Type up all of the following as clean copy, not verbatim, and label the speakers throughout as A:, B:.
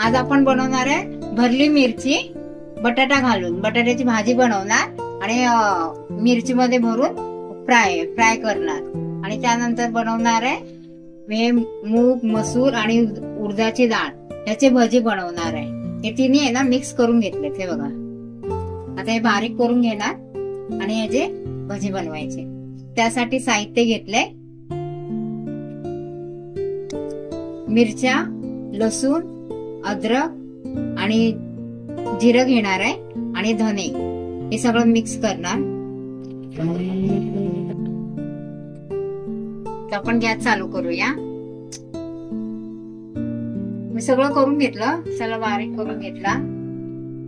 A: आज आपण बनवणार आहे भरली मिरची बटाटा घालून बटाट्याची भाजी बनवणार आणि मिरची मध्ये भरून फ्राय करणार आणि त्यानंतर बनवणार आहे मूग मसूर आणि उडदाची डाळ याचे भजी बनवणार आहे। हे तिन्ही आहे ना मिक्स करून घेतले हे बघा। आता हे बारीक करून घेणार आणि याचे भजी बनवायचे। त्यासाठी साहित्य घेतले मिरच्या लसूण अद्रक आणि जिरं घेणार आहे आणि धने हे सगळं मिक्स करणार। तर आपण गॅस चालू करूया। मी सगळं करून घेतलं, चला बारीक करून घेतला।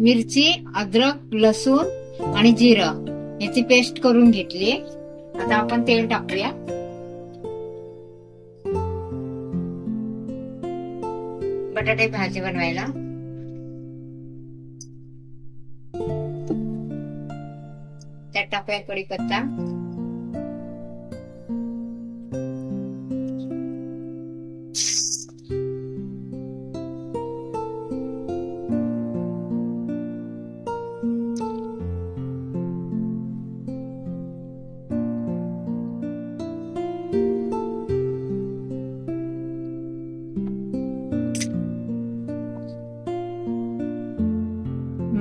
A: मिरची अद्रक लसूण आणि जिरं याची पेस्ट करून घेतली। आता आपण तेल टाकूया। बटाटे भाजी बनवायला त्यात टाकूया कढीपत्ता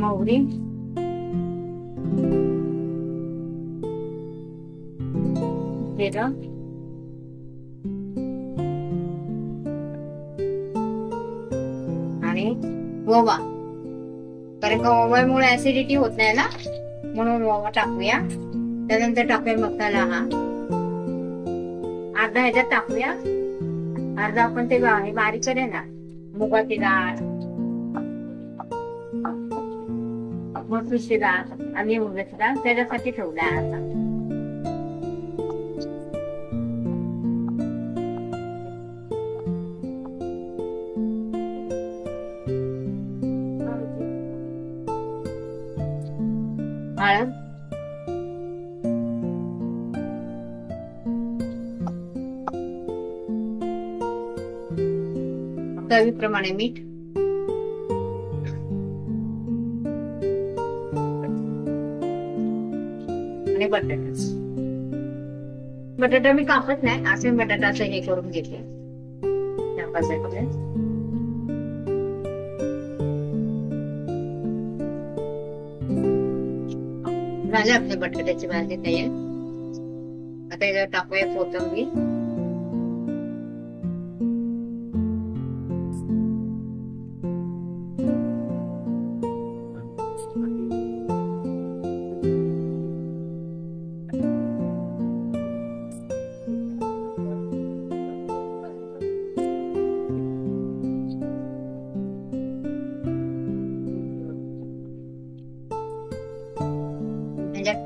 A: मोहरी जिरं आणि ओवा, कारण का ओव्यामुळे ऍसिडिटी होत नाही ना म्हणून ओवा टाकूया। त्यानंतर टाकूया मसाला हा अर्धा ह्याच्यात टाकूया, अर्धा आपण ते बारीक करूया ना मुगाची डाळ मसूरची डाळ आणि उडदाची डाळ त्याच्यासाठी ठेवल्या आता। हळद चवीप्रमाणे मीठ आणि बटाटा मी कापत नाही, असे बटाटाचं हे करून घेतले। झाले आपले बटाट्याची भाजी तयार। आता याच्यावर टाकूया कोथिंबीर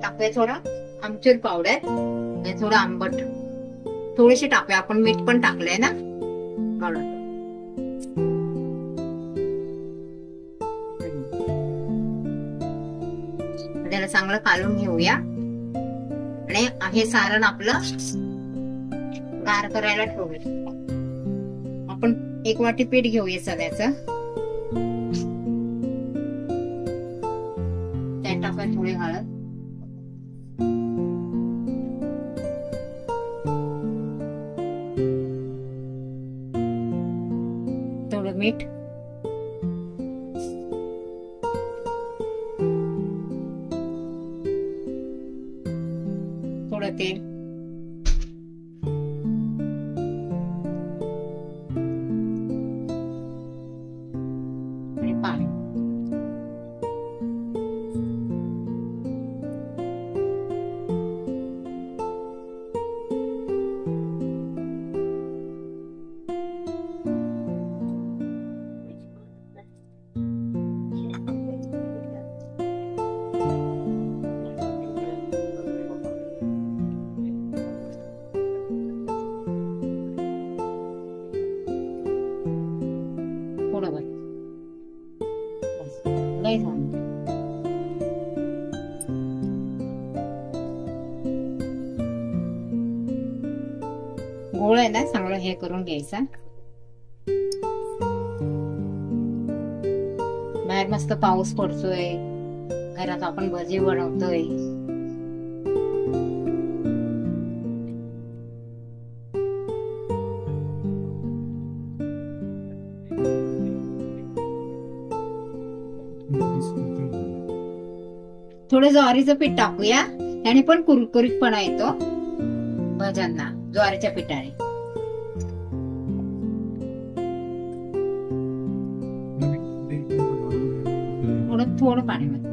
A: टाकूया थोडा आमचूर पावडर, थोडं आंबट थोडीशी टाकूया, आपण मीठ पण टाकलंय ना म्हणून। त्याला चांगलं कालून घेऊया आणि हे सारण आपलं गार करायला ठेवूया। आपण 1 वाटी पीठ घेऊया चण्याचं, त्यात टाकूया थोडी हळद थोडं मीठ थोडं तेल आणि पाणी। लय झालं गोळ आहे ना चांगलं हे करून घ्यायचा। बाहेर मस्त पाऊस पडतोय, घरात आपण भजी बनवतोय. थोडं ज्वारीचं पीठ टाकूया, त्याने पण कुरकुरीतपणा येतो भज्यांना ज्वारीच्या पिठाने. थोडं पाणी मध्ये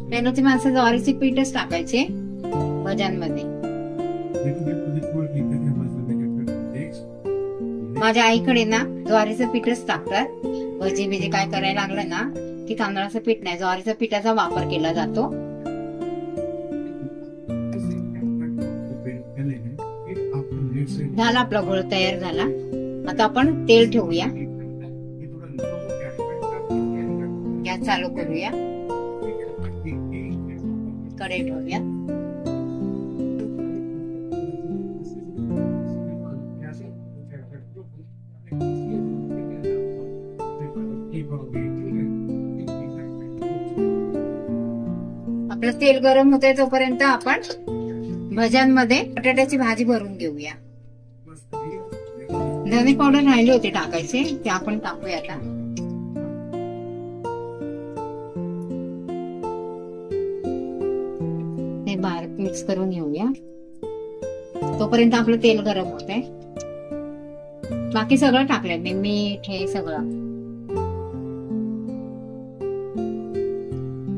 A: मेहनती माणसं ज्वारीचे पीठच टाकायचे भज्यांमध्ये. माझ्या आईकडे ना ज्वारीचं पीठच टाकतात. भजी बिजी काय करायला लागलं ना की तांदळाचं पीठ नाही, ज्वारीच्या पिठाचा वापर केला जातो. झाला आपला गोळ तयार झाला. आता आपण तेल ठेवूया, गॅस चालू करूया, कढई ठेवूया. आपलं तेल गरम होतंय तोपर्यंत आपण भज्यांमध्ये बटाट्याची भाजी भरून घेऊया. धने पावडर राहिले होते टाकायचे, ते आपण टाकूया आता. हे बारीक मिक्स करून घेऊया. तोपर्यंत आपलं तेल गरम होतंय. बाकी सगळं टाकलंय मी, मीठ हे सगळं.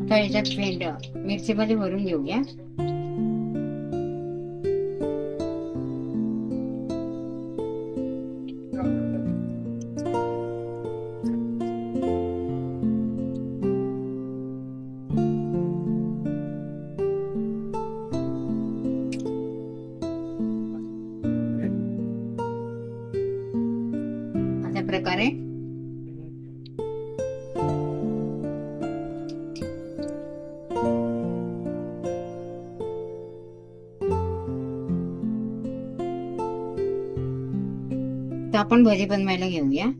A: आता याच्यात मिरची मध्ये भरून घेऊया. अशा प्रकारे आपण भजी बनवायला घेऊया.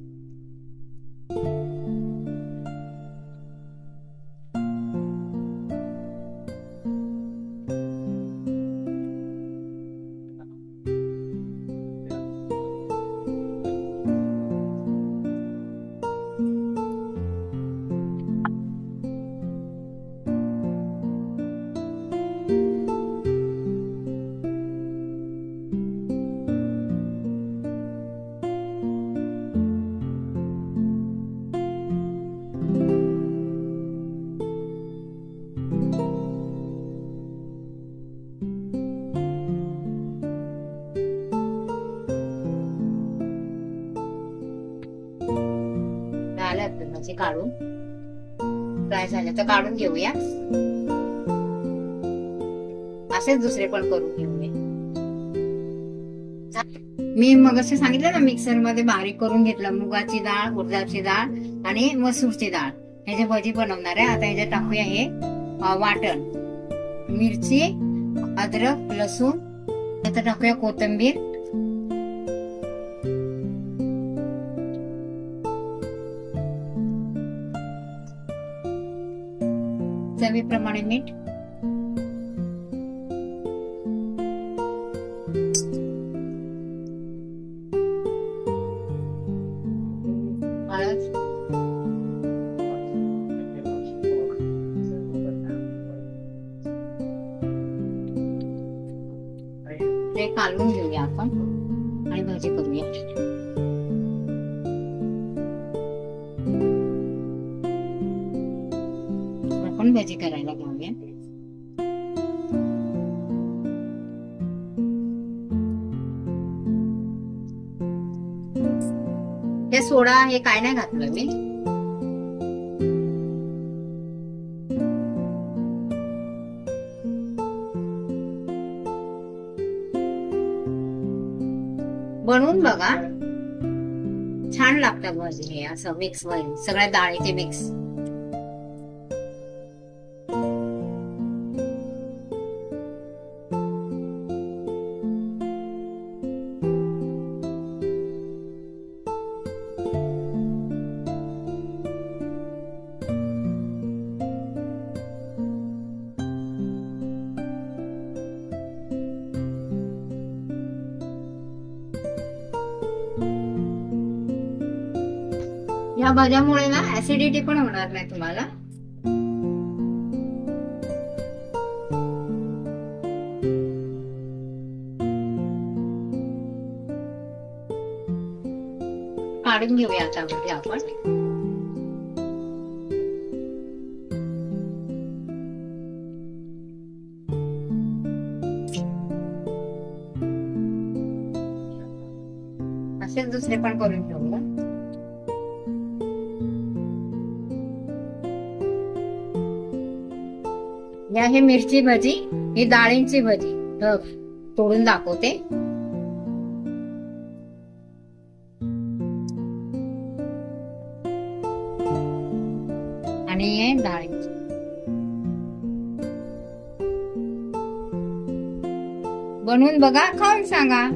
A: काढून फ्राय झालं तर काढून घेऊया. असेच दुसरे पण करून घेऊया. मी मग असं सांगितलं ना, मिक्सर मध्ये बारीक करून घेतलं मुगाची डाळ, उडदाची डाळ आणि मसूरची डाळ. ह्याची भजी बनवणार आहे. आता ह्याच्यात टाकूया हे वाटण, मिरची, अद्रक, लसूण. आता टाकूया कोथिंबीर, चवीप्रमाणे मीठ, हळद, ते काढून घेऊया आपण आणि भाजी करूया. आपण भाजी करायला घेऊया. हे सोडा हे काय नाही घातलं मी. बनवून बघा, छान लागतं भाजी हे असं मिक्स मध्ये सगळ्या डाळीचे मिक्स. ह्या भज्यामुळे ना ऍसिडिटी पण होणार नाही तुम्हाला. काढून घेऊया आता भजी आपण. असेच दुसरे पण करून ठेवूया. या हे मिरची भजी, ही डाळींची भजी तोडून दाखवते. आणि हे डाळींची. बनवून बघा, खाऊन सांगा.